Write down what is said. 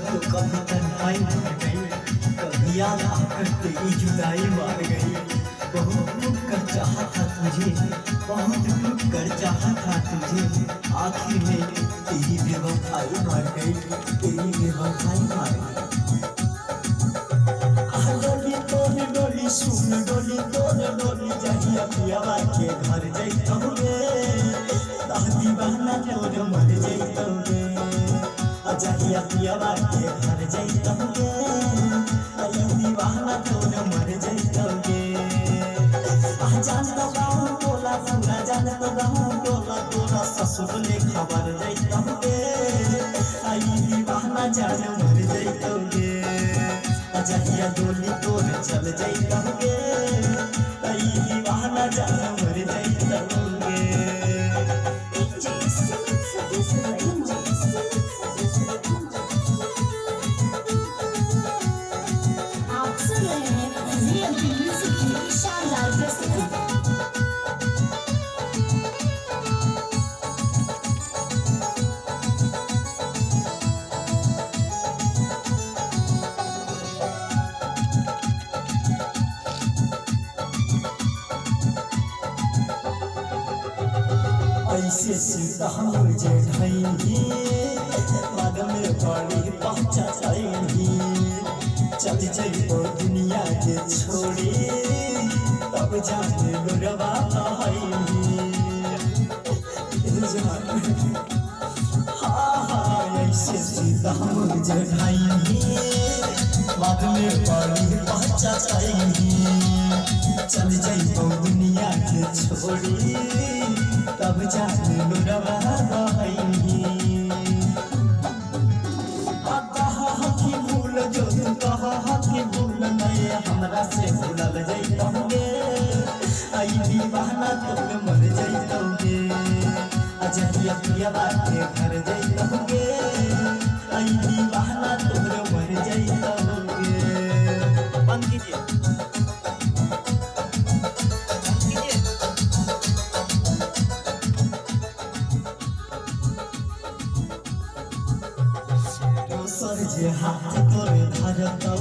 तो कभी तन्हाई मार गई, कभी याद आकर तेरी जुदाई मार गई। बहुत टूट कर चाहा था तुझे, बहुत टूट कर चाहा था तुझे, आखिर में तेरी बेवफाई मार गई, तेरी बेवफाई मार गई। डोली तोड़ डोली सुन डोली तोड़ डोली जहिया पियावा के घर जैतौगे, दीवाना तोर मर जैतौगे। जहिया पियावा के घर जैतौगे, दीवाना तोर मर जैतौगे। जान तो गाँव टोला पूरा जान तो गाँव टोला तोरा ससुर ले खबर जैतौगे, दीवाना जान मर जैतौगे। जहिया डोली तोर चल जैतौगे, दीवाना जान मर जैतौगे। ऐसे सीता मुझे ढाई बाद में बड़ी पहुँचाई, चल जाइबो दुनिया के छोड़ी, तब जाने लोरवा ऐसे सीता मुझे ढाई बाद में बड़ी पहुँचाई, चल जाइबो दुनिया के छोड़ी, तब जाने लोरवा कि भूल जो तुम कहा कि भूल नहीं हमरा से भूलल जैतौगे, दीवाना तोर मर जैतौगे। जहिया पियावा के घर जैतौगे, दीवाना तोर मर जैतौगे। बंद कीजिए। दोसर जे हाथ तोरे धरतौ,